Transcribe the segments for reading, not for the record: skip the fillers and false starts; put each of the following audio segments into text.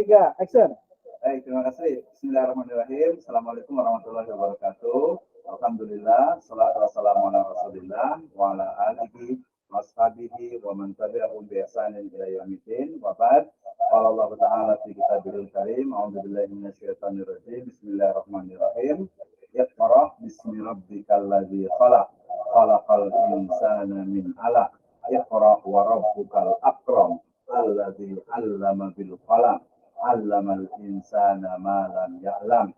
3, action. Baik, terima kasih. Bismillahirrahmanirrahim. Assalamualaikum warahmatullahi wabarakatuh. Alhamdulillah, salatu wassalamu ala Rasulillah wa ala alihi washabihi wa man tabi'ahum bi ihsanin ila yaumiddin. Wa ba'd. Qala Allah Ta'ala fi kitabil karim, a'udzubillahi minasyaitonir rajim. Bismillahirrahmanirrahim. Iqra bismi rabbikal ladzi khalaq. Khalaqal insana min 'alaq. Iqra wa rabbukal akram. Alladzi 'allama bil qalam. 'allamal insana ma lam ya'lam.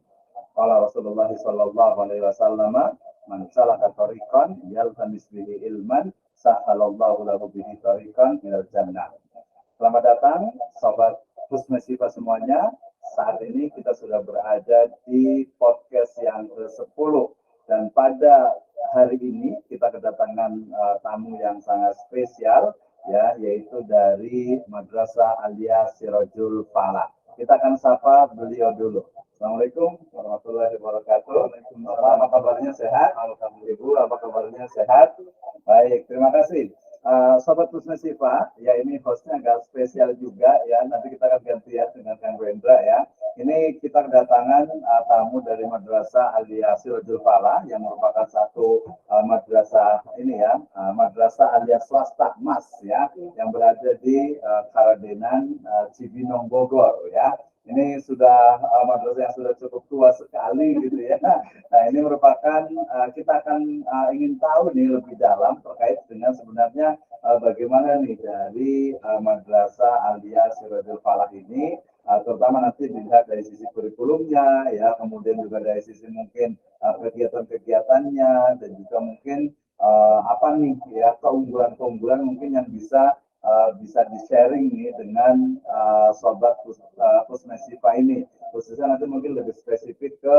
Qala Rasulullah sallallahu alaihi wasallam, man salaka tariqan yaltamis bihi ilman, sahalallahu lahu bihi tariqan ilal jannah. Selamat datang sobat Husnasifa semuanya. Saat ini kita sudah berada di podcast yang ke-10 dan pada hari ini kita kedatangan tamu yang sangat spesial, ya, yaitu dari Madrasah Aliyah Sirajul Falah. Kita akan sapa beliau dulu. Assalamualaikum warahmatullahi wabarakatuh. Waalaikumsalam. Apa kabarnya, sehat? Alhamdulillah. Ibu, apa kabarnya, sehat? Baik, terima kasih. Sobat Husnasifa, ya ini hostnya agak spesial juga ya. Nanti kita akan ganti ya dengan Kang Wendra ya. Ini kita kedatangan tamu dari Madrasah Aliyah Sirajul Falah yang merupakan satu madrasah ini ya, Madrasah Aliyah swasta Mas ya, yang berada di Karadenan, Cibinong, Bogor ya. Ini sudah madrasah yang sudah cukup tua sekali gitu ya. Nah ini merupakan kita akan ingin tahu nih lebih dalam terkait dengan sebenarnya bagaimana nih dari Madrasah Aliyah Sirajul Falah ini, terutama nanti dilihat dari sisi kurikulumnya ya, kemudian juga dari sisi mungkin kegiatan-kegiatannya dan juga mungkin apa nih ya keunggulan-keunggulan mungkin yang bisa di-sharing nih dengan sobat Husnasifa ini, khususnya nanti mungkin lebih spesifik ke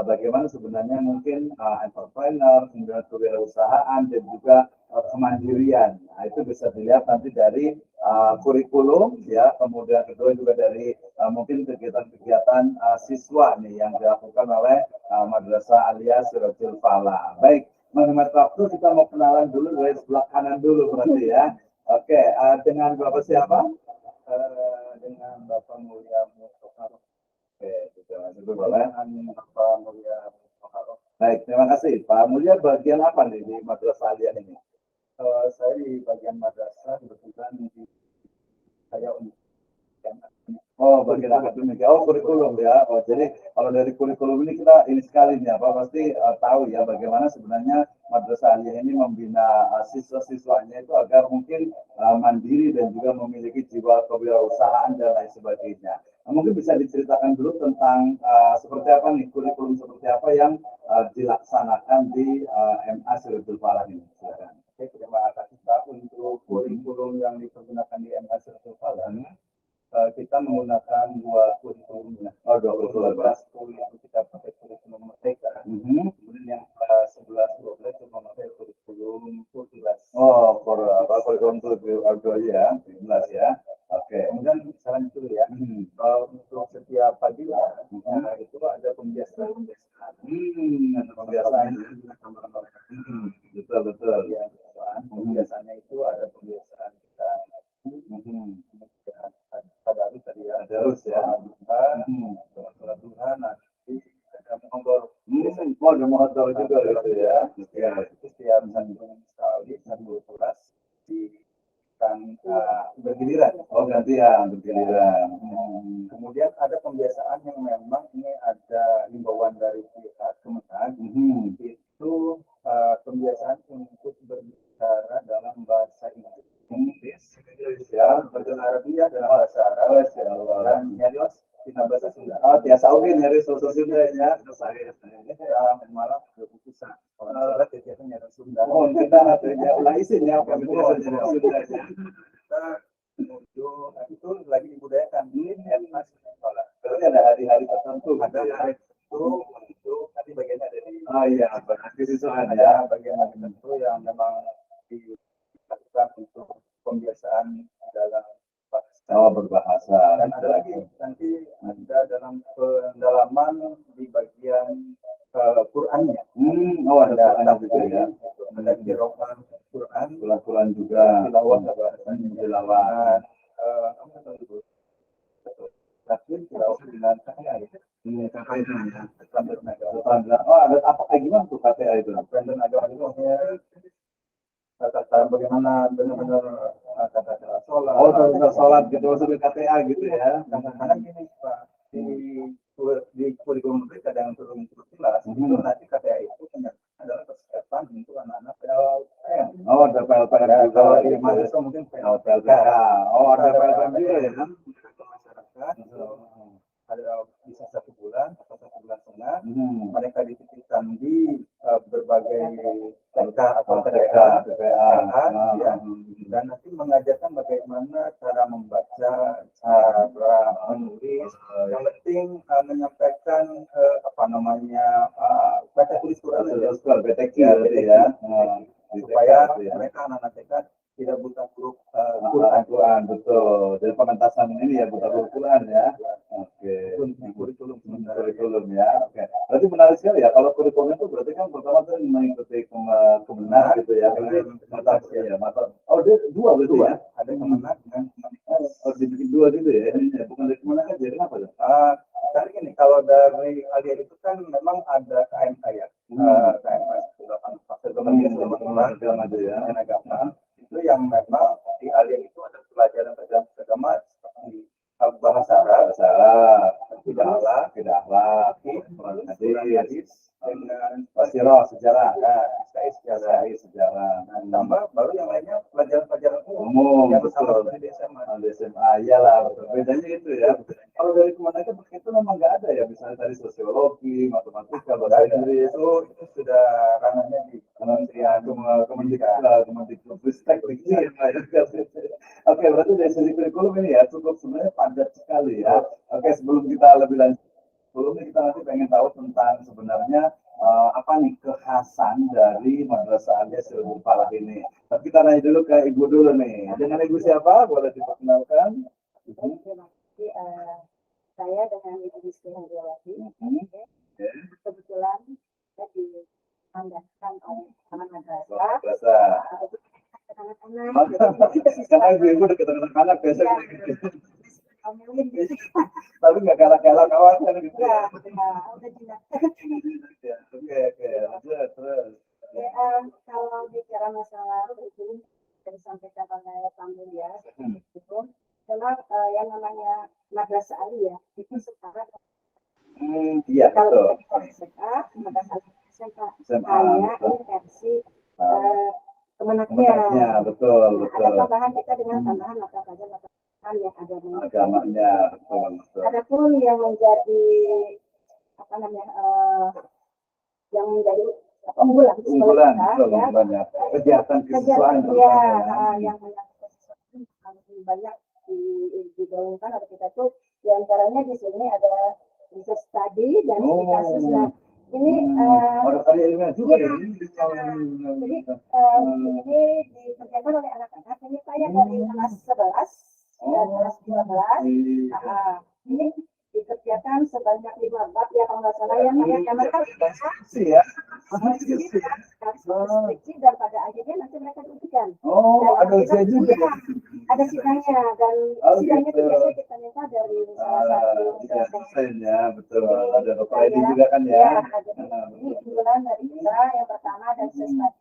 bagaimana sebenarnya mungkin entrepreneur, kemudian kewirausahaan dan juga kemandirian. Nah, itu bisa dilihat nanti dari kurikulum ya, kemudian kedua juga dari mungkin kegiatan-kegiatan siswa nih yang dilakukan oleh Madrasah Aliyah Sirajul Falah. Baik, menghemat waktu kita mau kenalan dulu dari sebelah kanan dulu berarti ya. Oke, dengan Bapak siapa? Dengan Bapak Mulia Mustofa. Oke, terima kasih boleh. Dengan Bapak Mulia Mustofa. Baik, terima kasih. Pak Mulia bagian apa nih di Madrasah Aliyah ini? Saya di bagian madrasah, kebetulan saya bagian akademik. Kurikulum ya. Jadi kalau dari kurikulum ini kita ini sekali nih apa pasti tahu ya bagaimana sebenarnya Madrasah Aliyah ini membina siswa-siswanya itu agar mungkin mandiri dan juga memiliki jiwa kewirausahaan dan lain sebagainya. Nah, mungkin bisa diceritakan dulu tentang seperti apa nih kurikulum seperti apa yang dilaksanakan di MA Sirajul Falah ini. Silakan. Oke, terima kasih Pak. Untuk kurikulum yang digunakan di MA Sirajul Falah, kita menggunakan dua kurikulumnya. Dua kurikulum. Kurikulum kita pakai kurikulum Merdeka. Kemudian yang 11-12 itu memakai kurikulum 14. Kurikulum 12 ya, 11 ya. Oke. Kemudian misalnya itu ya, untuk setiap pagi itu ada pembiasaan. Pembiasaan. Betul. Ya, pembiasaannya itu ada pembiasaan kita. Tadarus tadi ya. Tadarus ya. Sholat duha, nanti ada muhadharah. Ada muhadharah juga gitu ya. Itu setiap sekali satu kelas kan bergiliran. Gantian bergiliran. Kemudian ada pembiasaan yang memang ini ada himbauan dari pihak Kementerian. Itu pembiasaan untuk berbicara dalam bahasa Inggris ya, bahasa Arabia dalam bahasa Arab dan nyarios kita bahasa Sunda. Biasa oke nyari sosok Sunda ya. Saya malah keputusan kalau kegiatan nyari Sunda. Kita ya ulang isin ya apa betul nyari Sunda ya. Untuk itu lagi dibudayakan di MA sekolah. Berarti ada hari-hari tertentu. Ada hari itu untuk tadi bagiannya dari siswaan ya. Bagian tertentu yang memang dilakukan untuk pembiasaan dalam bahasa. Berbahasa. Dan ada lagi nanti ada dalam pendalaman di bagian Qurannya. Ada juga ya. Ada qiraat Quran. Quran juga. Tilawah. Tilawah. berkolaborasi dengan KPI. KPI itu ya. Keterampilan agama. Oh, ada apa kayak gimana tuh KPI itu? Keterampilan agama itu maksudnya tata bagaimana benar-benar tata cara sholat. Oh, tata sholat gitu, maksudnya KTA gitu ya. Kadang-kadang gini Pak, di kurikulum mereka yang turun kelas itu nanti KPI itu adalah persiapan untuk anak-anak PLN. Oh, ada PLPM juga. Kalau di mahasiswa mungkin PLPK. Oh, ada PLPM juga ya. Masyarakat ada bisa 1 bulan atau 1 bulan setengah. Mereka dititipkan di berbagai TK atau TPA, dan nanti mengajarkan bagaimana cara membaca, cara menulis. Yang penting menyampaikan baca tulis Quran, BTQ ya. supaya mereka anak-anak TK tidak buta huruf Quran, betul. Jadi pengentasan ini ya buta huruf Quran ya. Oke. Kurikulum ya. Oke. Berarti menarik sekali ya. Kalau kurikulum itu berarti kan pertama tuh mengikuti Kemenak gitu ya. Mata. Oh, dia dua berarti ya. Ada Kemenak dan Oh, dibikin dua gitu ya. Bukan dari Kemenak aja. Kenapa ya? Dari ini kalau dari Alia itu kan memang ada KMK ya. KMK agama itu yang memang di Alia itu ada pelajaran agama seperti bahasa Arab, tidak akhlak, hadis, dengan sejarah. tambah baru yang lainnya pelajaran Umum, yang betul. sama di SMA. Di SMA, iyalah, betul. Bedanya itu ya. Kalau dari Kemenak itu memang nggak ada ya, misalnya tadi sosiologi, matematika, bahasa Inggris, itu sudah ranahnya di Kementerian Oke, berarti dari sisi kurikulum ini ya cukup sebenarnya padat sekali ya. Oke, sebelum kita lebih lanjut, sebelumnya kita nanti pengen tahu tentang sebenarnya apa nih kekhasan dari Madrasah Alia Silbul Falah ini. Tapi kita nanya dulu ke Ibu dulu nih. Dengan Ibu siapa? Boleh diperkenalkan? Saya dengan Ibu Rizky Handriawati. Kebetulan saya ditandaskan oleh anak madrasah. Karena ibu dekat anak biasanya gitu. Tapi nggak galak-galak kawan kan gitu ya. Udah jelas. Oke, terus. Kalau bicara masalah itu yang disampaikan oleh Pandu ya, itu memang yang namanya Madrasah Alia itu sekarang Iya, kalau betul. kita Madrasah SMA SMA, hanya betul. ini versi Kemenaknya. Betul. Ada tambahan kita dengan tambahan mata pelajaran yang agamanya, betul. Adapun yang menjadi yang menjadi unggulan ya, kegiatan kesiswaan yang banyak digaungkan oleh kita tuh diantaranya di sini ada research study dan kasus. Nah ini juga ya. Jadi ini dikerjakan oleh anak-anak. Ini saya dari kelas 11 dan kelas 12. Ini dikerjakan sebanyak 5 bab ya kalau nggak salah ya. Mereka skripsi dan pada akhirnya nanti mereka diujikan. Ada ujian juga. Ada sidangnya dan sidangnya itu biasanya kita minta dari salah satu dosennya, betul. Ada Bapak Edi juga kan ya. Ini unggulan dari kita yang pertama dan sesuatu.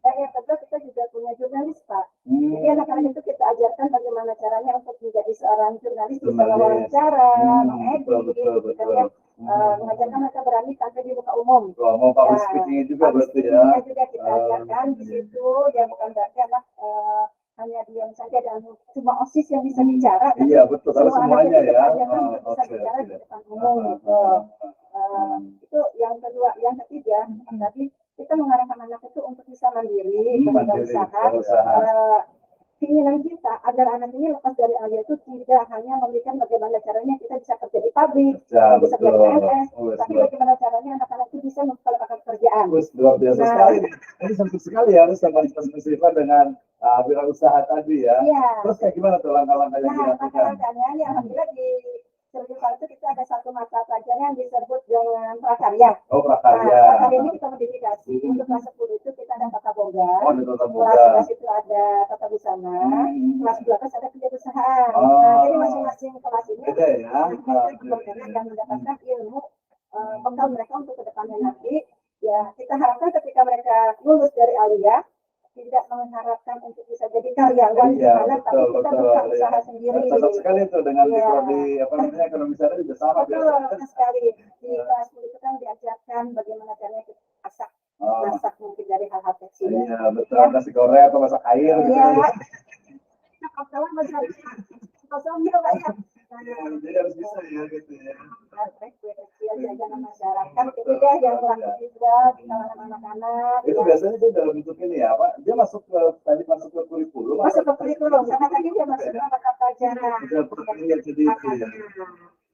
Dan yang kedua kita juga punya jurnalis Pak. Jadi anak-anak itu kita ajarkan bagaimana caranya untuk menjadi seorang jurnalis, bisa wawancara, mengedit, mengajarkan mereka berani tampil di muka umum. Mau public speaking juga berarti ya. Juga kita ajarkan di situ, ya bukan berarti anak hanya diam saja dan cuma OSIS yang bisa bicara. Iya betul, harus semuanya ya. Bisa bicara di depan umum. Itu yang kedua, yang ketiga, tadi kita mengarahkan anak itu untuk bisa mandiri, berusaha. Keinginan kita agar anak ini lepas dari Alia itu tidak hanya memberikan bagaimana caranya kita bisa kerja di pabrik, bisa jadi PNS, tapi bagaimana caranya anak-anak itu bisa mendapatkan pekerjaan. Luar biasa sekali. Ini sempit sekali ya, harus sama Mas dengan wirausaha tadi ya. Terus kayak gimana tuh langkah-langkah yang dilakukan? Langkah-langkahnya alhamdulillah di Silbul itu kita ada satu mata pelajaran yang disebut dengan prakarya. Prakarya. Prakarya ini kita modifikasi. Untuk kelas 10 itu kita ada tata boga. boga. Oh, di Tata Kelas Boga. 11 itu ada tata busana, kelas 12 ada kewirausahaan. Oh. Nah, jadi masing-masing kelas ini Beda ya. mereka berkenan dan mendapatkan ilmu bekal mereka untuk kedepannya nanti. Ya, kita harapkan ketika mereka lulus dari Alia tidak mengharapkan untuk bisa jadi karyawan di Iya, mana, tapi betul, kita betul. buka Ya. usaha sendiri. Cocok sekali itu dengan di Iya. prodi apa namanya ekonomi syariah juga sama Betul, biasanya. betul sekali. Di kelas 10 itu kan diajarkan bagaimana caranya kita masak, Oh, masak mungkin dari hal-hal kecil. iya betul. Ya. Nasi goreng atau masak air gitu. Iya. Kalau masak kosong ya Pak ya. Jadi harus bisa ya gitu ya. Kue kecil jajanan masyarakat itu ya yang laku juga di kalangan anak-anak. Itu biasanya dia dalam bentuk ini ya, Pak. Dia masuk ke tadi masuk ke kurikulum. Masuk ke kurikulum, karena tadi dia masuk ke mata pelajaran. Sudah pertanyaan jadi itu ya.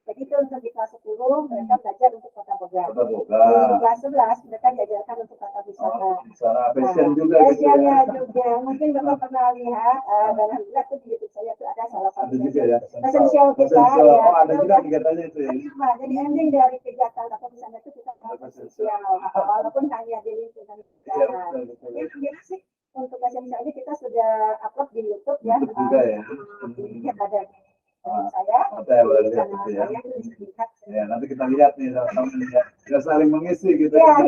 Jadi itu untuk di kelas 10 mereka belajar untuk tata boga. Tata Boga. Di kelas 11 mereka diajarkan untuk tata busana. Busana fashion juga gitu Fashionnya ya. juga. Mungkin Bapak pernah lihat dan alhamdulillah tuh di YouTube saya tuh ada salah satu Ada juga ya. fashion show kita. Fashion show. Ya. Oh, ada juga kegiatannya itu ya. Iya, jadi ending dari kegiatan tata busana itu kita melakukan sosial, walaupun hanya di lingkungan kita. Iya, betul, betul. Ya, alhamdulillah sih untuk fashion show ini kita sudah upload di YouTube ya. YouTube juga ya. Ini ada saya, Saya boleh lihat channel itu ya. saya itu bisa dilihat. Ya, nanti kita lihat nih sama-sama nih ya. Kita saling mengisi gitu. Ya,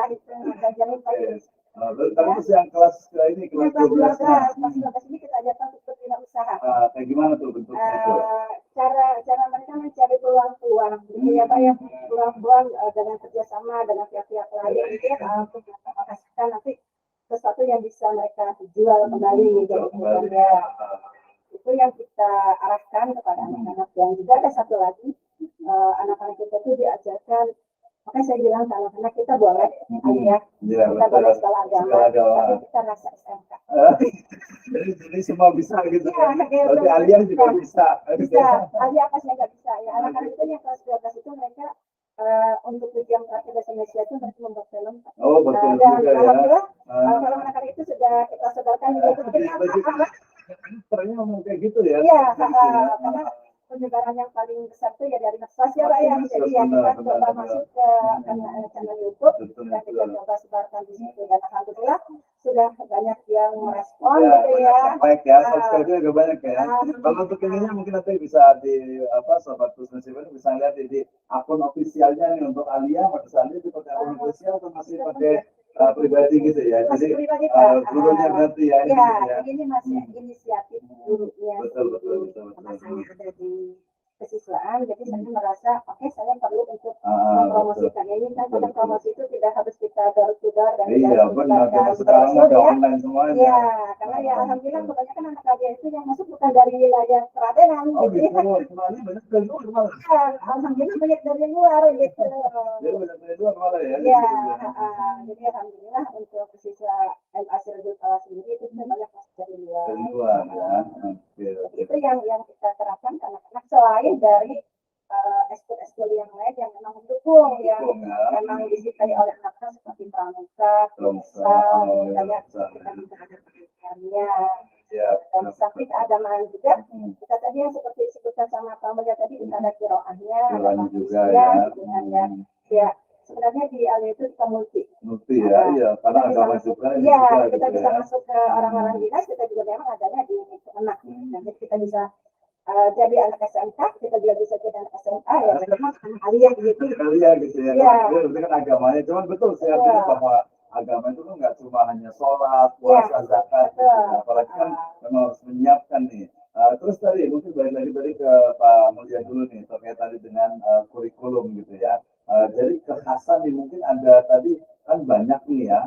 itu. Dan jangan lupa Oke. Nah, terus yang kelas ini kelas 12 kelas 12 ini kita ajarkan untuk berwirausaha. kayak gimana tuh bentuknya itu? Cara mereka mencari peluang-peluang, gitu ya Pak ya, peluang-peluang dengan kerjasama dengan pihak-pihak lain, gitu ya, untuk menghasilkan nanti sesuatu yang bisa mereka jual kembali, gitu ya. Itu yang kita arahkan kepada anak-anak. Dan juga ada satu lagi, anak-anak kita itu diajarkan, makanya saya bilang ke anak-anak kita boleh ayah, kita boleh segala agama, tapi kita rasa SMK. Jadi semua bisa gitu Ya, ya. Berarti Alia juga bisa. Bisa, Alia apa sih nggak bisa ya. Anak-anak itu yang kelas 12 itu mereka untuk ujian praktik bahasa Indonesia itu mereka membuat film. Oh betul Dan juga ya. alhamdulillah kalau anak-anak itu sudah kita sebarkan di YouTube. Caranya ngomong kayak gitu ya. Iya, karena penyebaran yang paling besar itu ya dari medsos ya Pak ya. Jadi ya kita coba masuk ke channel YouTube dan kita coba sebarkan di situ. Dan alhamdulillah sudah banyak yang merespon gitu ya. Baik ya, subscribe-nya juga banyak ya. Kalau untuk ininya mungkin nanti bisa di Sobat Business Event bisa lihat di akun ofisialnya nih untuk Alia, pada saat ini pakai akun ofisial atau masih pakai pribadi gitu ya. Jadi gurunya berarti ya. Ya, ini masih inisiatif gurunya. Betul. Karena saya ada di kesiswaan, jadi saya merasa oke, saya perlu untuk mempromosikan ini kan. Pada promosi itu tidak harus kita door-to-door dan iya benar, sekarang udah online semuanya. Iya, karena ya alhamdulillah kebanyakan anak kalian itu yang masuk bukan dari wilayah Serabenan. Oh gitu, semuanya banyak dari luar malah. Iya, alhamdulillah banyak dari luar gitu. Jadi banyak dari luar malah ya. Iya, jadi alhamdulillah untuk siswa MA Sirajul Fala sendiri itu banyak masuk dari luar. Dari luar ya. Itu yang kita terapkan ke anak-anak selain dari ekskul yang lain yang memang mendukung yang memang disukai oleh anak-anak seperti pramuka, misalnya kita bisa ada pendidikannya. Dan samping keagamaan juga, kita tadi yang seperti disebutkan sama Pak Mulya tadi, kita ada kiroahnya, ada juga ya. Sebenarnya di Alia itu kita multi ya, karena agama juga. Iya, kita bisa masuk ke orang-orang dinas, kita juga memang adanya di anak. Nanti kita bisa jadi anak SMK, kita juga bisa jadi anak SMA ya, memang anak Alia gitu. Alia gitu ya. Itu kan agamanya, cuman betul saya artinya bahwa agama itu kan nggak cuma hanya sholat, puasa, zakat, apalagi kan memang harus menyiapkan nih. Terus tadi mungkin balik lagi tadi ke Pak Mulya dulu nih terkait tadi dengan kurikulum gitu ya. Jadi kekhasan nih mungkin ada tadi kan banyak nih ya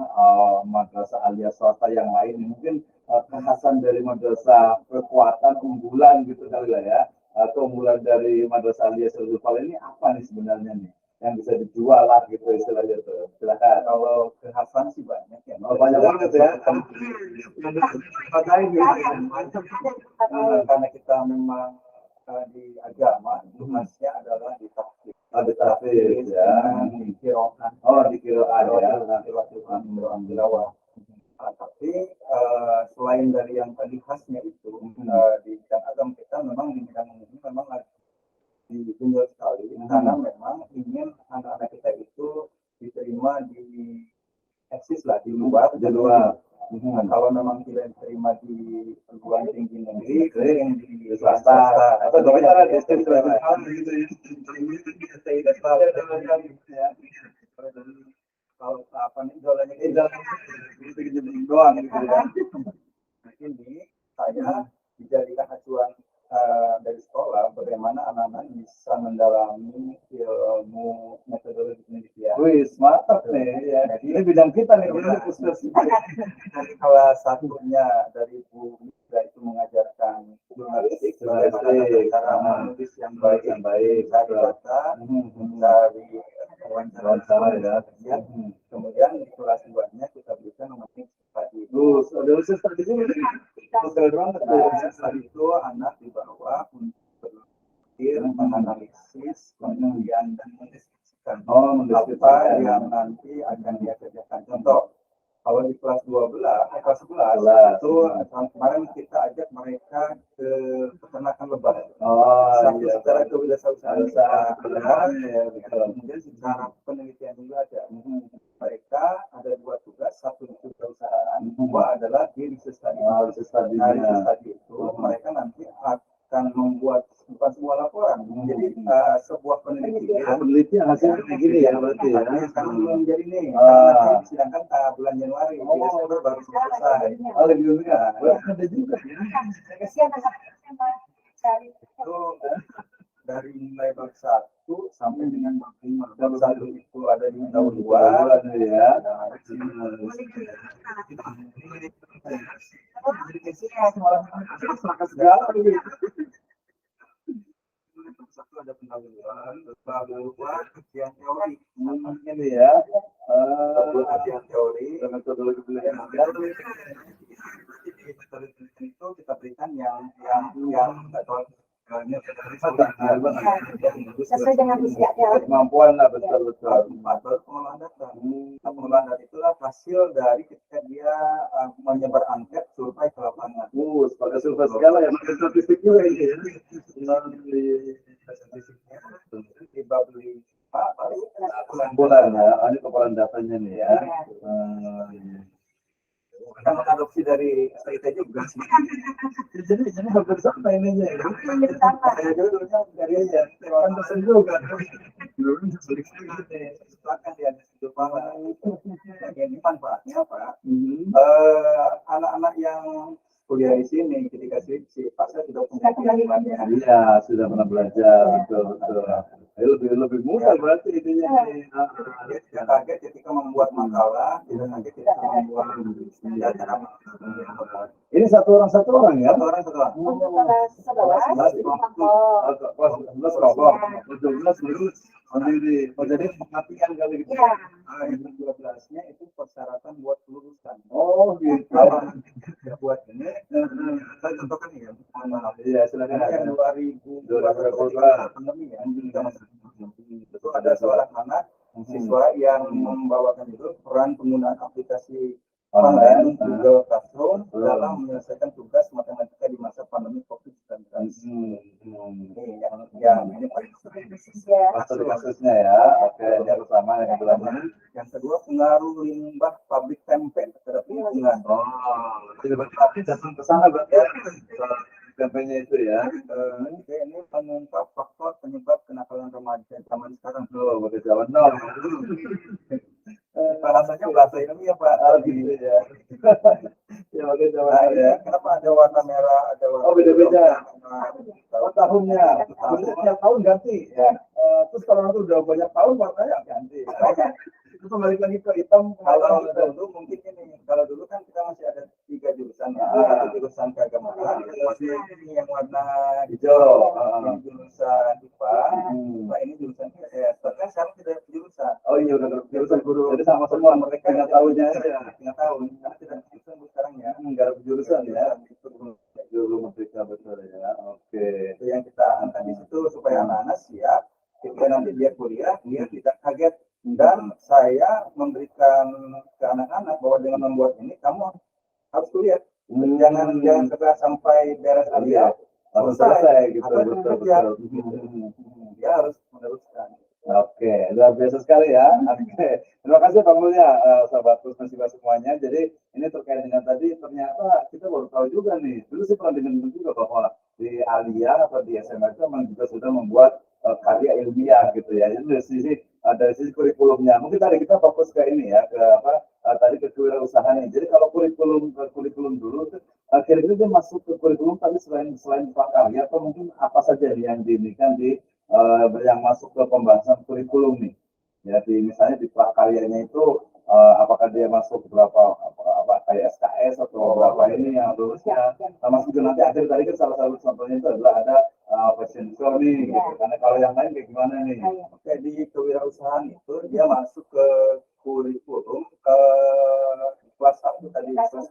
madrasah Alia swasta yang lain nih mungkin kekhasan dari madrasah kekuatan unggulan gitu kali lah ya. Keunggulan dari madrasah Alia Sirajul Fala ini apa nih sebenarnya nih yang bisa dijual lah gitu istilahnya tuh. Silakan. Kalau kekhasan sih banyak ya. Banyak banget ya. Karena kita memang di agama itu khasnya adalah di tafsir. Di tafsir ya. Di kiroan. Di kiroan ya. Tapi selain dari yang tadi khasnya itu di bidang agama kita memang di bidang ini memang diunggul sekali karena memang ingin anak-anak kita itu diterima di eksis lah di luar Nah, kalau memang tidak diterima di perguruan tinggi negeri, yang di swasta. Atau komentar ada itu kalau apa nih jalannya doang gitu ya. Nah, ini saya dijadikan acuan dari sekolah bagaimana anak-anak bisa mendalami ilmu metodologi penelitian. Wih, mantap nih ya. Ini bidang kita nih, Dari salah satunya dari Bu Mitra itu mengajarkan jurnalistik, cara menulis yang baik, dari data, dari wawancara ya. Kemudian di kelas 2-nya kita berikan memetik tadi itu. Tadi itu anak dibawa untuk berpikir, menganalisis, kemudian dan mendeskripsikan apa yang nanti akan dia kerjakan. Contoh, kalau di kelas 12, kelas 11 itu kemarin kita ajak mereka ke peternakan lebah. Satu secara kewirausahaan, kemudian secara penelitian juga ada. Mereka ada 2 tugas, satu di kewirausahaan, 2 adalah di research study. Research study itu mereka nanti akan membuat bukan sebuah laporan, jadi sebuah penelitian hasilnya begini ya berarti ya. Sekarang belum jadi nih, nanti sedangkan bulan Januari, Desember baru selesai. Lebih dulu ya, ada juga ya. Itu dari mulai bab 1 sampai dengan bab 5. Bab 1 itu ada di tahun 2 ya. Satu ada pendahuluan, bab 2 yang teori, Ini ya. latihan teori, Metodologi penelitian. itu kita berikan yang Sesuai dengan usianya. Kemampuan lah, betul. Pengolahan data. Pengolahan data itulah hasil dari ketika dia menyebar angket survei ke lapangan. Sebagai survei segala ya, makin statistik juga ini ya. Statistiknya di bab 5 bulan ya, ini kepala datanya nih ya. kita mengadopsi dari STIT juga. Jadi hampir sama ininya ya. Saya juga dulunya dari ya, kan dosen juga. Silakan dia di kepala. Ini manfaatnya apa? Anak-anak yang kuliah di sini ketika skripsi pasti sudah punya pengalaman. Iya, sudah pernah belajar, betul. Lebih mudah berarti ininya. Dia tidak kaget ketika membuat makalah, tidak kaget ketika membuat acara. Ini satu orang ya? Satu orang. Untuk kelas 11 itu Kelas kelompok, 12 lulus sendiri. Jadi pelatihan kali gitu. Yang 12-nya itu persyaratan buat lulusan. Oh gitu. Kalau buat ini, saya contohkan ya. Iya, silakan. Yang 2020 pandemi ya. Itu ada seorang anak siswa yang membawakan itu peran penggunaan aplikasi online Google Classroom dalam menyelesaikan tugas matematika di masa pandemi COVID-19. Ini paling kasusnya ya. Oke, yang pertama yang kedua. Yang kedua, pengaruh limbah pabrik tempe terhadap lingkungan. Jadi berarti datang ke sana berarti ya. Kampanye itu ya. Ini mengungkap faktor penyebab kenakalan remaja zaman sekarang. Pada zaman now. Bahasanya bahasa ilmiah Pak. Gitu ya. Ya pakai zaman ya. Kenapa ada warna merah, ada warna beda-beda. Tahunnya. Setiap tahun ganti. Ya. Terus kalau nanti udah banyak tahun warnanya ganti. Itu kembali lagi ke hitam. Kalau dulu mungkin ini, kalau dulu kan kita masih ada 3 jurusan ya. Jurusan keagamaan, masih ini yang warna hijau, yang jurusan IPA, ini jurusan IPS. Bahkan sekarang tidak jurusan. Oh iya, udah jurusan guru. Jadi sama semua mereka nggak tahunya aja. Nggak tahu, karena tidak jurusan sekarang ya. Nggak ada jurusan ya. Juru merdeka betul ya. Oke. Itu yang kita angkat di situ supaya anak-anak siap. Ketika nanti dia kuliah, dia tidak kaget. Dan saya memberikan ke anak-anak bahwa dengan membuat ini kamu harus kuliah. Jangan setelah sampai beres kuliah selesai gitu. Betul. Dia harus meneruskan. Oke, luar biasa sekali ya. Oke, terima kasih Pak Mulya, sahabat Pusnasiba semuanya. Jadi ini terkait dengan tadi, ternyata kita baru tahu juga nih, dulu sih pernah dengar juga bahwa di Alia atau di SMA itu memang juga sudah membuat karya ilmiah gitu ya. Itu dari sisi kurikulumnya. Mungkin tadi kita fokus ke ini ya, ke apa tadi ke kewirausahaan. Jadi kalau kurikulum dulu kira-kira dia masuk ke kurikulum tapi selain prakarya atau mungkin apa saja yang diinginkan yang masuk ke pembahasan kurikulum nih. Ya misalnya di prakaryanya itu apakah dia masuk berapa apa kayak SKS atau berapa ini yang lulusnya, termasuk juga nanti akhir tadi kan salah satu contohnya itu adalah ada fashion show nih gitu. Karena kalau yang lain kayak gimana nih? Oke, di kewirausahaan itu dia masuk ke kurikulum kelas 1 tadi, kelas 10.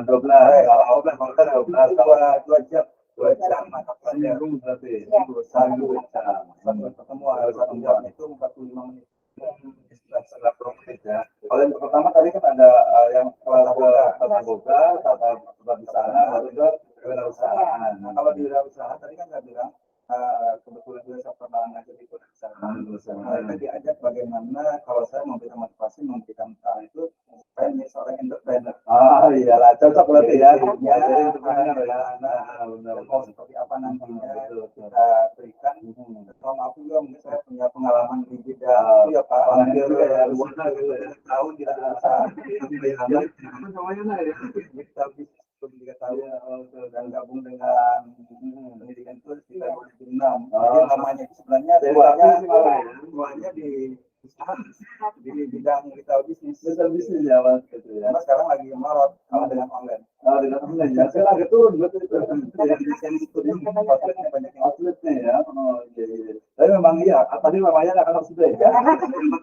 12, kalau 12 dua jam mata pelajaran berarti satu jam. Satu pertemuan satu jam itu 45 menit. Setelah profit ya. Kalau yang pertama tadi kan ada yang kelas tata boga, tata busana, baru ke kewirausahaan. Nah, kalau di wirausahaan tadi kan saya bilang kebetulan saya pernah ngajar di kewirausahaan. Nah, diajak bagaimana kalau saya memberikan motivasi, memberikan cara itu saya menjadi seorang entrepreneur. Iyalah cocok berarti ya. Ya, Jadi entrepreneur ya. benar. Mau seperti apa nantinya kita berikan. Kalau aku juga mungkin saya punya pengalaman di bidang itu ya Pak. Hampir 2 tahun di wirausahaan. Apa namanya ya? Kita bisnis 3 tahun dan gabung dengan pendidikan itu sekitar 2006. Jadi namanya itu sebenarnya semuanya di usaha di bidang retail bisnis. Retail bisnis ya Mas gitu ya. Karena sekarang lagi melorot kalau dengan online. Dengan online ya. Sekarang agak turun betul itu. Jadi desain studi outletnya banyak yang Outletnya ya. Oh iya. Tapi memang iya. Tadi namanya akan sudah ya.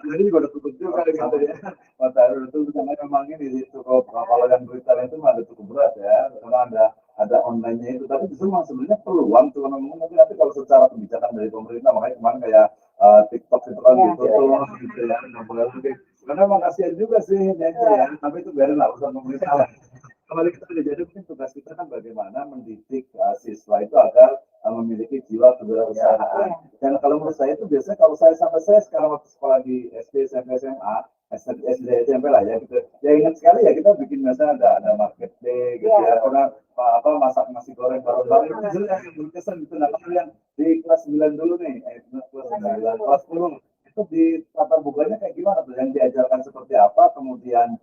Jadi juga udah tutup juga gitu ya. Mas Arul itu karena memang ini cukup kalau yang retail itu ada cukup berat ya. Karena ada online-nya itu. Tapi justru memang sebenarnya peluang tuh mungkin tapi kalau secara kebijakan dari pemerintah makanya kemarin kayak TikTok itu kan ditutup gitu ya. Karena memang kasihan juga sih ya. Tapi itu biarin lah urusan pemerintah. Kembali kita jadi mungkin tugas kita kan bagaimana mendidik siswa itu agar memiliki jiwa kewirausahaan. Dan kalau menurut saya itu biasanya kalau saya sekarang waktu sekolah di SD, SMP, SMA, SD, SMP lah ya gitu. Ya ingat sekali ya kita bikin misalnya ada market day gitu ya. Orang masak nasi goreng bareng-bareng itu yang berkesan gitu. Nah kalau yang di kelas 9 dulu nih, kelas 10 itu di tata buganya kayak gimana tuh? Yang diajarkan seperti apa, kemudian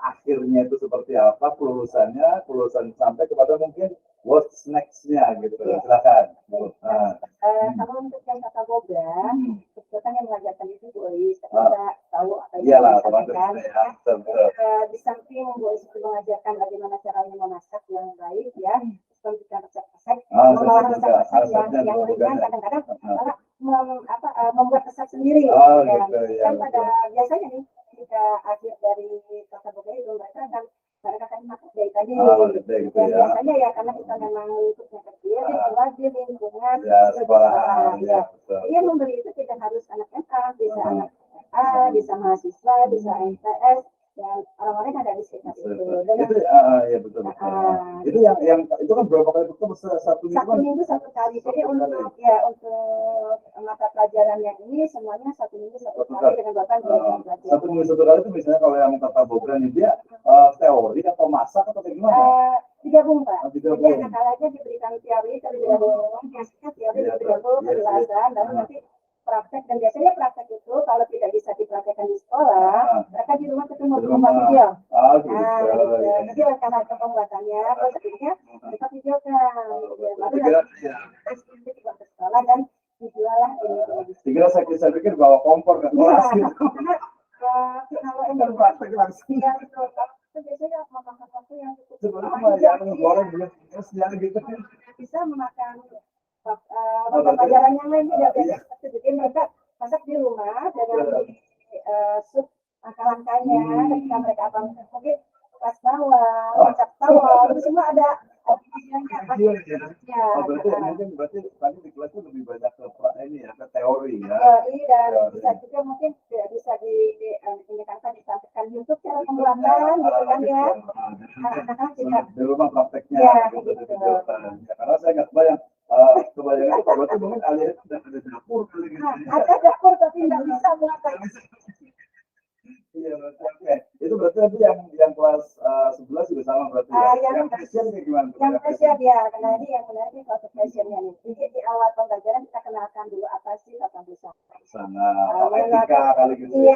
akhirnya itu seperti apa, kelulusan sampai kepada mungkin what's next-nya gitu. Silakan. Kalau untuk yang tata boga, sebetulnya yang mengajarkan itu Bu Ois, kita tahu apa yang disampaikan. Di samping Bu Ois itu mengajarkan bagaimana caranya memasak yang baik ya, memberikan resep-resep, mengolah resep-resep yang ringan, kadang-kadang membuat resep sendiri. Kan pada biasanya nih ketika akhir dari tata boga itu mereka akan masak dari tadi. Dan biasanya ya karena kita memang lingkupnya kecil, di lingkungan sekolah. Dia memberi itu tidak harus anak MA, bisa anak A, bisa mahasiswa, bisa MTS, dan orang-orang yang ada di sekitar itu. Itu ya betul. Itu yang itu kan berapa kali itu satu minggu satu kali. Jadi untuk mata pelajaran yang ini semuanya satu minggu satu kali dengan bahkan 2 jam pelajaran. Satu minggu satu kali itu misalnya kalau yang tata boga ini dia teori atau masak atau kayak gimana? Digabung Pak. Jadi anak-anaknya diberikan teori terlebih dahulu, biasanya teori terlebih dahulu penjelasan, lalu nanti praktek. Dan biasanya praktek itu kalau tidak bisa dipraktekkan di sekolah, mereka di rumah ketemu di rumah video. Jadi rekaman pembuatannya, terus akhirnya mereka videokan. Lalu nanti dibawa ke sekolah dan dijual lah ini. Dikira saya pikir bawa kompor ke kelas gitu. Kalau yang praktek langsung. Iya betul. Biasanya memakan waktu yang cukup gitu. Bisa memakan pelajaran yang lain tidak biasa seperti itu. Mereka masak di rumah dengan sup langkah-langkahnya ketika mereka mungkin pas bawang, kacang bawang, itu semua ada berarti tadi di kelas itu lebih banyak ke ini ya, ke teori ya. Teori dan bisa juga mungkin bisa disampaikan YouTube cara pembuatan gitu kan ya. Anak-anak juga di rumah prakteknya gitu. Karena saya nggak kebayang itu berarti mungkin alias sudah ada dapur kali gitu. Ada dapur tapi nggak bisa buat. Iya, oke. Itu berarti nanti yang kelas 11 juga sama berarti ya. Yang passion kayak gimana? Yang passion ya, karena ini yang menarik kalau passionnya nih. Jadi di awal pembelajaran kita kenalkan dulu apa sih tata busana. Sana, etika kali gitu. Iya,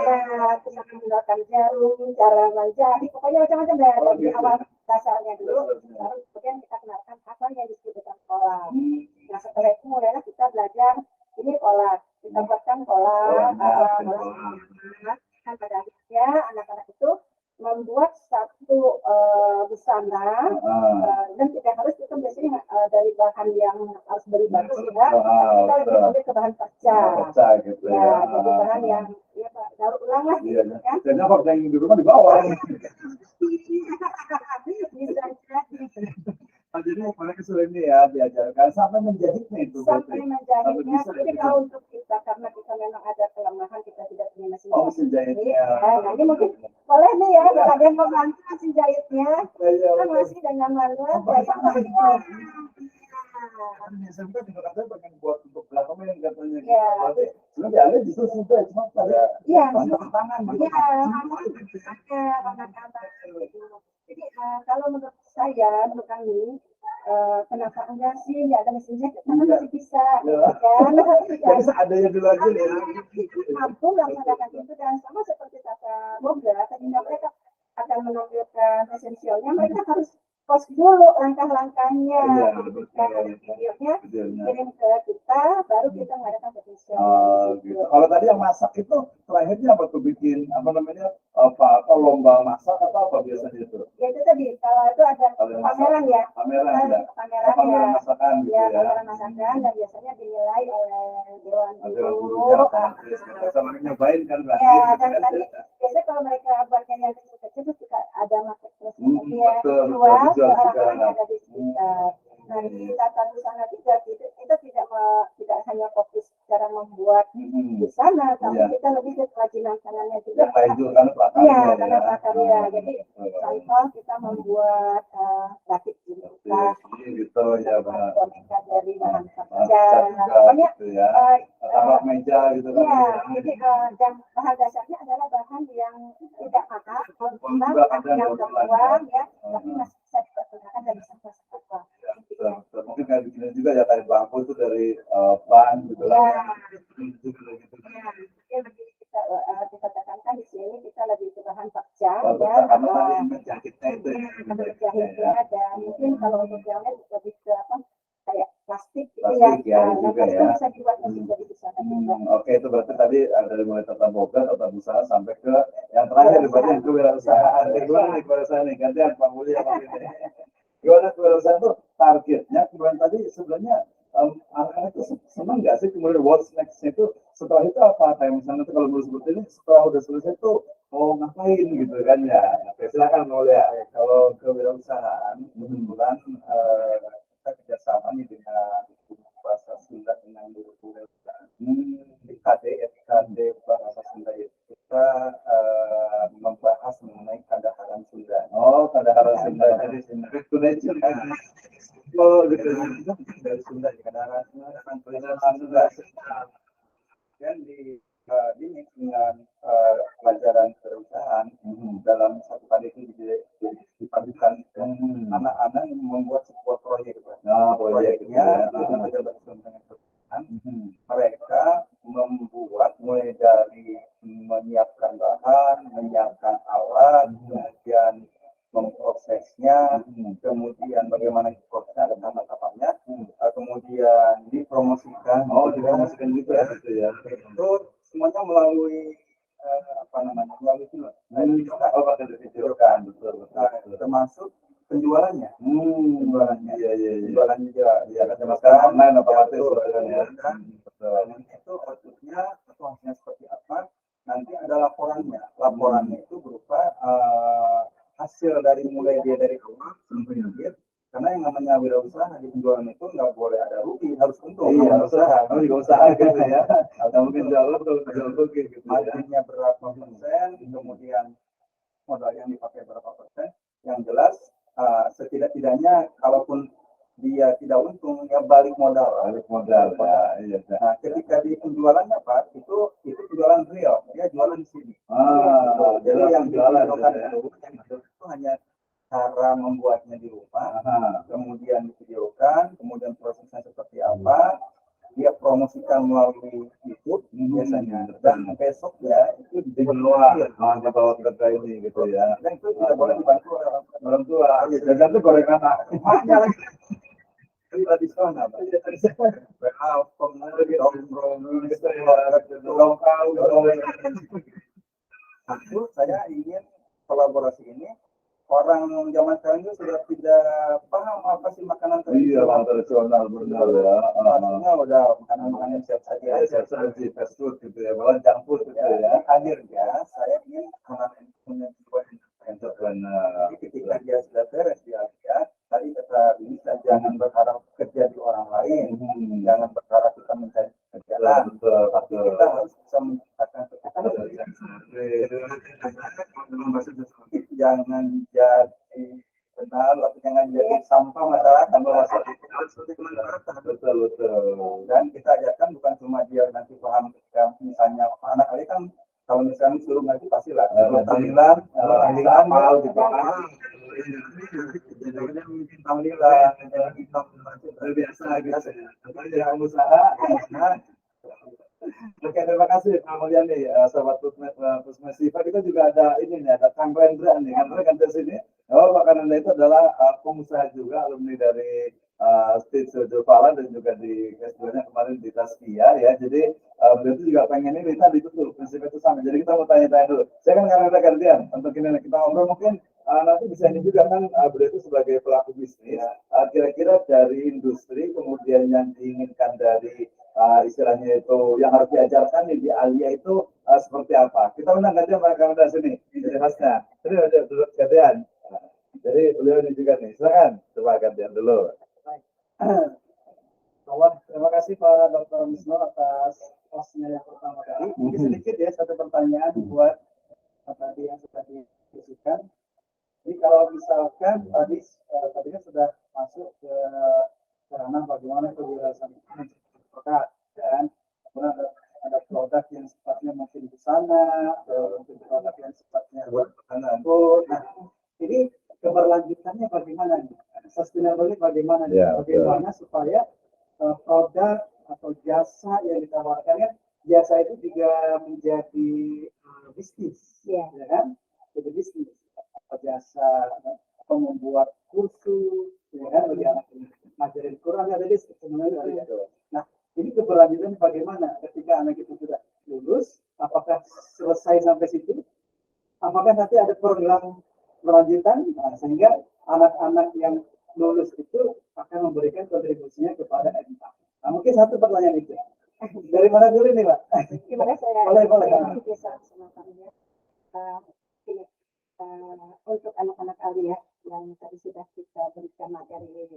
kita menggunakan jarum, cara menjahit, pokoknya macam-macam deh. Di awal dasarnya dulu, baru kemudian kita kenalkan apa yang disebut dengan pola. Nah setelah itu mulailah kita belajar ini pola. Kita buatkan pola, kan pada akhirnya anak-anak itu membuat satu busana dan tidak harus itu biasanya dari bahan yang harus beli bagus ya, kita lebih memilih ke bahan kaca gitu ya, jadi bahan yang ya daur ulang lah gitu kan. Jadi apa yang di rumah dibawa? Bisa jadi. Jadi mereka sudah ini ya diajarkan sampai menjahitnya itu. Sampai menjahitnya, tapi kalau untuk kita karena kita memang ada kelemahan kita tidak punya mesin jahit. Mesin jahitnya. Nanti mungkin boleh nih ya, kalau ada yang mau bantu mesin jahitnya, kan masih dengan manual biasa manual. SMP juga katanya pengen buat untuk belakangnya yang katanya. Iya. Sebenarnya ada justru sudah cuma pada tangan. Iya, anak-anak. Jadi kalau menurut saya, menurut kami, kenapa enggak sih nggak ada mesin jahit? Karena masih bisa, kan? Ya bisa adanya dulu aja ya. Mampu melaksanakan itu dan sama seperti tata boga, ketika mereka akan menampilkan esensialnya, mereka harus post dulu langkah-langkahnya, videonya kirim ke kita, baru kita mengadakan esensial. Gitu. Kalau tadi yang masak itu terakhirnya apa tuh bikin apa namanya apa lomba masak atau apa biasanya itu? Ya itu tadi kalau itu ada pameran ya, pameran masakan gitu ya. Pameran masakan dan biasanya dinilai oleh dewan guru. Sama nyobain kan berarti. Ya dan tadi biasanya kalau mereka buatnya yang kecil itu juga ada marketplace dia jual ke orang-orang yang ada di sekitar. Nah di tata busana juga itu tidak hanya fokus cara membuat busana, tapi kita lebih ke kerajinan tangannya juga. Iya, karena prakarya. Jadi contoh kita membuat batik gitu ya benar. Dari bahan kaca, pokoknya tapak meja gitu kan. Iya, jadi dan bahan dasarnya adalah bahan yang tidak mahal, yang terluang ya, tapi masih bisa dipergunakan dan bisa apa. Mungkin kayak begini juga ya kayak bambu itu dari ban gitu lah. Ya, kita tekankan di sini kita lebih ke bahan pakca ya, menjahitnya itu. menjahitnya dan mungkin kalau untuk yang lain lebih ke apa kayak plastik gitu Plastik ya, juga ya. bisa dibuat menjadi busana juga. Oke, itu berarti tadi dari mulai tata boga, tata busana sampai ke yang terakhir berarti yang kewirausahaan. Gimana nih kewirausahaan nih? Gantian Pak Mulya Pak ini. Gimana kewirausahaan itu targetnya? Kemudian tadi sebenarnya anak-anak itu senang nggak sih kemudian what's next itu setelah itu apa? Kayak misalnya kalau menurut seperti ini setelah udah selesai itu mau ngapain gitu kan ya? Oke, silakan Mulya. Kalau kewirausahaan kebetulan kita kerjasama nih dengan bahasa Sunda dengan guru kewirausahaan di KD bahasa Sunda itu kita membahas mengenai kadaharan Sunda. Oh, kadaharan Sunda jadi Indonesia. Oh, gitu. Dari Sunda di kadaharan Sunda. Dan di dengan pelajaran kewirausahaan dalam satu kali itu dipadukan anak-anak yang membuat sebuah proyek. Proyeknya mereka membuat mulai dari menyiapkan bahan, menyiapkan alat, kemudian memprosesnya, kemudian bagaimana prosesnya dan tahapan-tahapannya, kemudian dipromosikan. Dipromosikan juga ya. Itu semuanya melalui melalui film. Termasuk penjualannya. Penjualannya Iya, kan masker online otomatis ya. Itu outputnya atau hasilnya seperti apa? Nanti ada laporannya. Laporannya itu berupa hasil dari mulai dia dari awal sampai akhir. Karena yang namanya wirausaha di penjualan itu nggak boleh ada rugi, harus untung. Iya, usaha, kalau juga usaha gitu ya. Atau mungkin jual rugi gitu. Marginnya berapa persen, kemudian modal yang dipakai berapa persen. Yang jelas setidak-tidaknya kalaupun dia tidak untung, ya balik modal. Pak. Iya. Nah, ketika di penjualannya Pak, itu penjualan real, dia jualan di sini. Jadi yang jualan videokan ya. itu, yang itu hanya cara membuatnya di rumah, kemudian divideokan, kemudian prosesnya seperti apa, dia promosikan melalui YouTube biasanya, dan besok ya itu dibawa ke ini gitu ya. dan itu tidak boleh dibantu oleh Orang tua, dan itu gorengan rumahnya lagi. Tradisional, aku saya ingin kolaborasi ini orang zaman sekarang itu sudah tidak paham apa sih makanan iya tradisional. tradisional benar ya. Maksudnya udah makanan-makanan yang siap saji Siap saji fast food gitu ya, malah junk food gitu ya. akhirnya saya ingin anak punya jiwa Entrepreneur. jadi ketika dia sudah beres dia lihat tadi kata bisa jangan berharap kerja di orang lain, jangan berharap kita mencari kerjaan, tapi kita harus bisa menciptakan pekerjaan. Jangan jadi benar, tapi jangan jadi sampah masyarakat. Betul betul. Dan kita ajarkan bukan cuma dia nanti paham ketika misalnya anak kali kan kalau misalnya suruh nanti pasti lah tahlilan amal gitu tahlilan Biasa gitu ya. Yang usaha. Oke, terima kasih Pak Mulyani, sahabat Pusmesiva. Kita juga ada ini nih, ada Kang Rendra nih. Kang Rendra kan di sini. Oh, Pak Rendra itu adalah pengusaha juga, alumni dari State Studio Pala dan juga di S2-nya kemarin di Taskia ya. Jadi beliau itu juga pengen ini tadi betul prinsip itu sama. Jadi kita mau tanya-tanya dulu. Saya kan Kang Rendra gantian untuk ini kita ngobrol mungkin nanti bisa ini juga kan beliau itu sebagai pelaku bisnis. Kira-kira dari industri kemudian yang diinginkan dari istilahnya itu yang harus diajarkan di Alia itu seperti apa? Kita undang gantian Pak Kamada sini, jadi hostnya. Ini ada dulu gantian. Jadi beliau ini juga nih, silakan coba gantian dulu. Terima kasih Pak Dr. Misno atas hostnya yang pertama kali. Mungkin sedikit ya satu pertanyaan buat tadi yang sudah didiskusikan. Jadi kalau misalkan tadinya sudah masuk ke ranah bagaimana kewirausahaan produk dan kemudian ada produk yang sifatnya mungkin busana, mungkin produk yang sifatnya buat makanan. Nah, ini keberlanjutannya bagaimana nih? Sustainable bagaimana nih? Bagaimana supaya produk atau jasa yang ditawarkan kan jasa itu juga menjadi bisnis, ya kan? Jadi bisnis jasa membuat kursus, ya kan? Bagi anak ngajarin Quran ada sebenarnya. Nah, ini keberlanjutan bagaimana ketika anak itu sudah lulus, apakah selesai sampai situ? Apakah nanti ada program berlanjutan sehingga anak-anak yang lulus itu akan memberikan kontribusinya kepada MK. Nah, mungkin satu pertanyaan itu. Dari mana dulu nih, Pak? Gimana saya? Boleh. Untuk anak-anak Alia yang tadi sudah kita berikan materi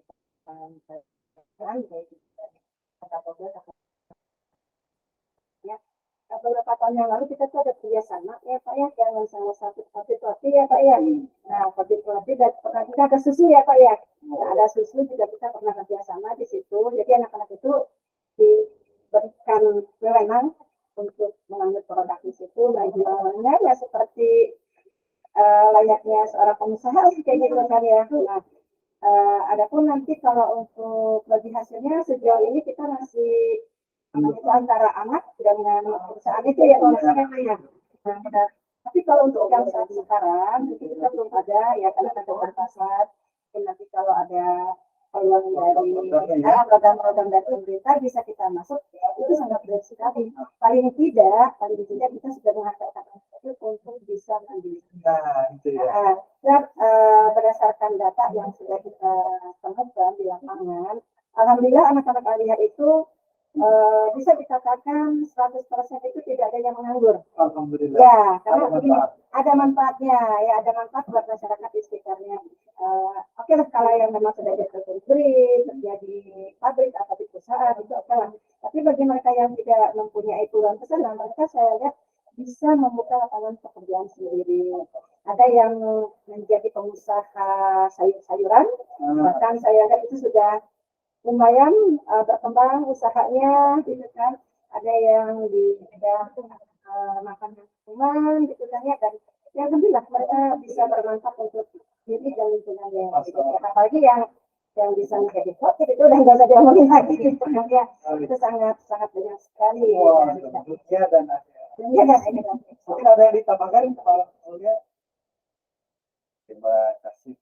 ya, beberapa tahun yang lalu kita tuh ada kerjasama ya Pak ya, dengan salah satu kopi ya Pak ya. Nah kopi dan pernah kita ada susu ya Pak ya. Nah, ada susu juga kita pernah kerjasama di situ. Jadi anak-anak itu diberikan wewenang untuk mengambil produk di situ, jualannya ya seperti layaknya seorang pengusaha kayak gitu kan ya. Nah, adapun nanti kalau untuk bagi hasilnya sejauh ini kita masih itu antara anak dengan perusahaan itu ya ya. Nah, tapi kalau untuk yang saat sekarang itu kita belum ada ya karena ada pasar. Nanti kalau ada peluang dari program-program dari pemerintah bisa kita masuk itu sangat baik sekali. Paling tidak kita sudah mengatakan itu untuk bisa mandiri. Dan berdasarkan data yang sudah kita temukan di lapangan, alhamdulillah anak-anak Alia itu bisa dikatakan 100% itu tidak ada yang menganggur. Alhamdulillah. Ya, karena ada manfaatnya, ya ada manfaat buat masyarakat di sekitarnya. Oke lah, kalau yang memang sudah jadi pabrik, kerja di pabrik atau di perusahaan itu oke lah. Tapi bagi mereka yang tidak mempunyai peluang ke sana, mereka saya lihat bisa membuka lapangan pekerjaan sendiri. Ada yang menjadi pengusaha sayur-sayuran, bahkan saya lihat itu sudah lumayan berkembang usahanya gitu kan. Ada yang di bidang makanan minuman gitu kan ya, dan yang alhamdulillah mereka bisa bermanfaat untuk diri dan lingkungannya. Gitu. Apalagi yang bisa menjadi COVID itu udah nggak usah diomongin lagi gitu. Ya, itu sangat sangat banyak sekali. Wah, dunia dan Dunia dan akhirat. mungkin ada yang ditambahkan Pak Aulia? Terima kasih.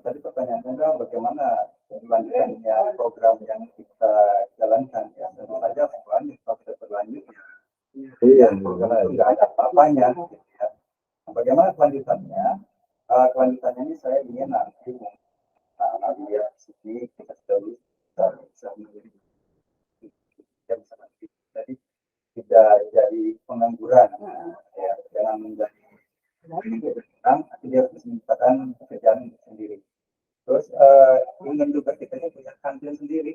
Tadi pertanyaannya adalah bagaimana kelanjutannya program yang kita jalankan ya. Tentu saja berlanjut, kalau tidak berlanjut ya program itu nggak ada apa-apanya. Gitu, ya. Nah, bagaimana kelanjutannya? Kelanjutannya ini saya ingin nanti lihat sini kita bisa menjadi jadi tidak jadi pengangguran ya, jangan menjadi berkurang, tapi dia harus menciptakan pekerjaan sendiri. Terus ingin juga kita punya kantin sendiri.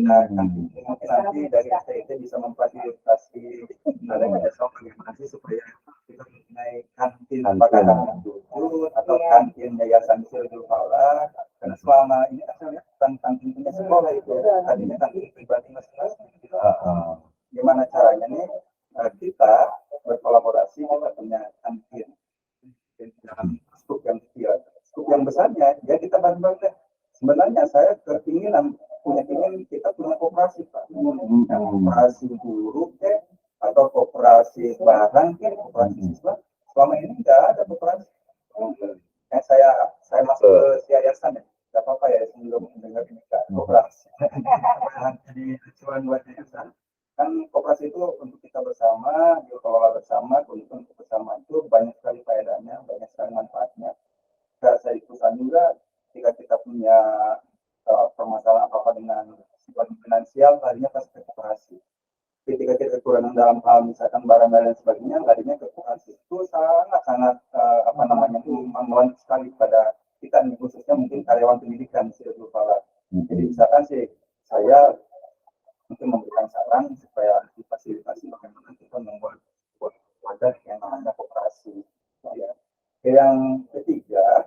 Nah, kantin mungkin nanti dari STIT bisa memfasilitasi ada kerjasama bagaimana sih supaya kita mempunyai kantin apakah kantin atau kantin yayasan Sirjul Falah. Karena selama ini kan saya lihat kantin punya sekolah itu tadinya kantin pribadi masing-masing. Gimana caranya nih kita berkolaborasi kita punya kantin dalam skup yang kecil, skup yang besarnya ya kita bantu-bantu. Sebenarnya saya keinginan kita punya koperasi Pak, koperasi guru atau koperasi barang koperasi siswa. Selama ini nggak ada koperasi. Saya masuk ke yayasan ya, nggak apa-apa ya sebelum mendengar ini koperasi. Jadi acuan buat yayasan. Kan koperasi itu untuk kita bersama, dikelola bersama, untuk bersama itu banyak sekali faedahnya, banyak sekali manfaatnya. Saya perusahaan juga, jika kita punya permasalahan apa-apa dengan sifat finansial, larinya pasti ke koperasi. Ketika kita kekurangan dalam hal misalkan barang dan sebagainya, larinya ke koperasi. Itu sangat-sangat menguat sekali pada kita, khususnya mungkin karyawan pendidikan Sirjul Falah. Jadi misalkan sih saya mungkin memberikan saran supaya difasilitasi bagaimana kita membuat wadah yang namanya koperasi. Ya. Yang ketiga,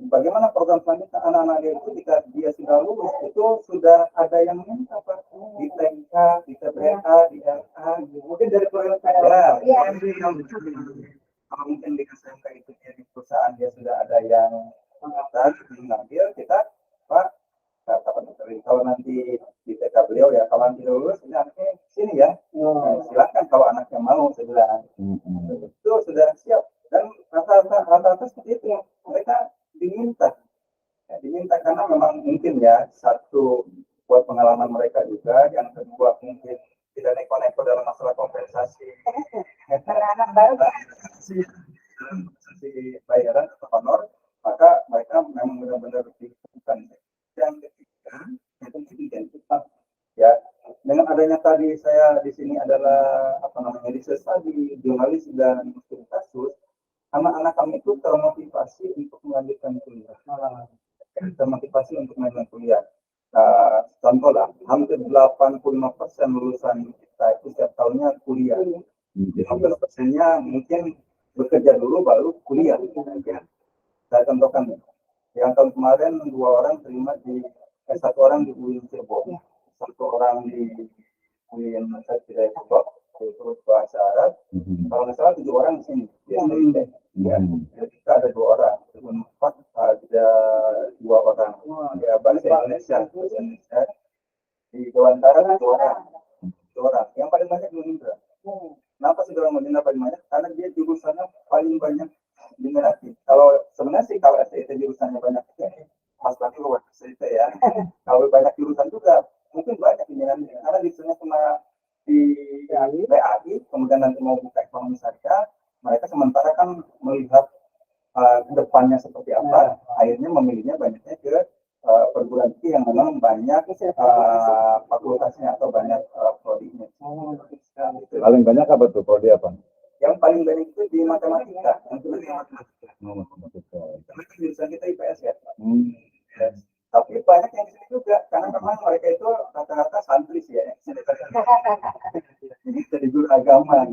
bagaimana program selanjutnya anak-anak dia itu ketika dia sudah lulus itu sudah ada yang minta Pak di TK, di TPA, di LA, mungkin dari program saya. Kalau mungkin di SMK itu di perusahaan dia sudah ada yang mengambil kita Pak. Kalau nanti di TK beliau ya, kalau nanti lulus ini anaknya sini ya, silakan kalau anaknya mau saya bilang. Itu sudah siap dan rata-rata seperti itu mereka diminta karena memang mungkin ya satu buat pengalaman mereka juga, yang kedua mungkin tidak neko-neko dalam masalah kompensasi bayaran atau honor, maka mereka memang benar-benar dibutuhkan. Yang ketiga itu identitas ya, dengan adanya tadi saya di sini adalah research tadi jurnalis dan studi kasus, anak-anak kami itu termotivasi untuk melanjutkan kuliah. Contoh lah, hampir 85% lulusan kita itu setiap tahunnya kuliah. 15%-nya mungkin bekerja dulu baru kuliah. Saya contohkan yang tahun kemarin 2 orang terima satu orang di UIN Cirebon, satu orang di UIN Satria Depok, yaitu bahasa Arab. Kalau nggak salah 7 orang di sini. Jadi kita ada 2 orang, 4 ada 2 orang. Ya bahasa Indonesia. Di Gawantara 2 orang. 2 orang. Yang paling banyak di Indra. Kenapa saudara Medina paling banyak? Karena dia jurusannya paling banyak diminati. Kalau sebenarnya sih kalau STIT jurusannya banyak, Mas Bati luar STIT ya. Kalau banyak jurusan juga mungkin banyak diminati. Karena jurusannya cuma di BAI, kemudian nanti mau buka ekonomi syariah, mereka sementara kan melihat ke depannya seperti apa, akhirnya memilihnya banyaknya ke perguruan tinggi yang memang banyak fakultasnya atau banyak prodinya. Paling banyak apa tuh prodi apa? Yang paling banyak itu di matematika. Karena jurusan kita IPS ya. Yes. Tapi banyak yang di sini juga, karena memang mereka itu rata-rata santri sih ya. Jadi guru agama.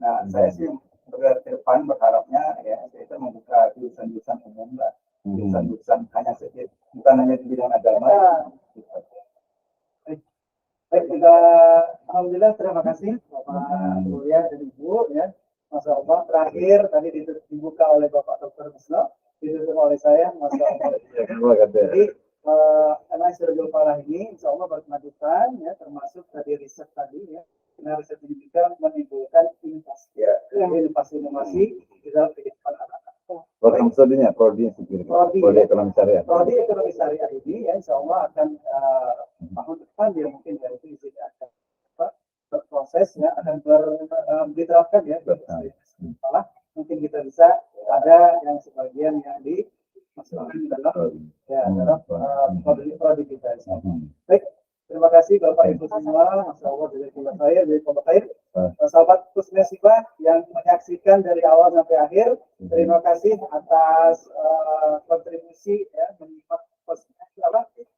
Nah, saya sih ke depan berharapnya ya kita membuka jurusan-jurusan umum lah. Jurusan-jurusan hanya sedikit, bukan hanya di bidang agama. Baik, alhamdulillah terima kasih Bapak Surya dan Ibu ya. Masya Allah. Terakhir tadi dibuka oleh Bapak Dr. Bisno, ditutup oleh saya, Masya Allah. Jadi MSC Falah ini Insya Allah berkelanjutan ya, termasuk tadi riset tadi ya. Nah, riset ini juga menimbulkan inovasi, inovasi di dalam kehidupan anak-anak. Program studinya, prodi ekonomi syariah. Prodi ekonomi syariah ini ya Insya Allah akan tahun depan dia mungkin dari itu akan berproses ya, akan diterapkan ya. Malah mungkin kita bisa ada yang sebagian yang dimasukkan dalam prodi kita. Baik, terima kasih Bapak Ibu semua. Masya Allah dari Pondok Khair. Sahabat Kusnesibah yang menyaksikan dari awal sampai akhir, terima kasih atas kontribusi ya,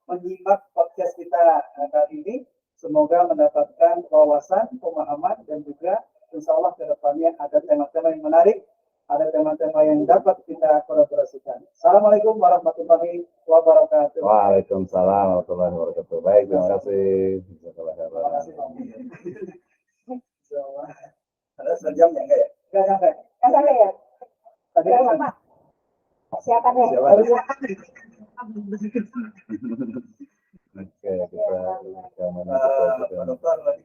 menyimak podcast kita kali ini. Semoga mendapatkan wawasan, pemahaman, dan juga insya Allah ke depannya ada tema-tema yang menarik, ada tema-tema yang dapat kita kolaborasikan. Assalamualaikum warahmatullahi wabarakatuh. Waalaikumsalam warahmatullahi wabarakatuh. Baik, terima kasih. Terima kasih. Ada sejam ya enggak ya? Nggak sampai ya? Tadi Pak. Siapa nih? Oke, kita Pak Dokter lagi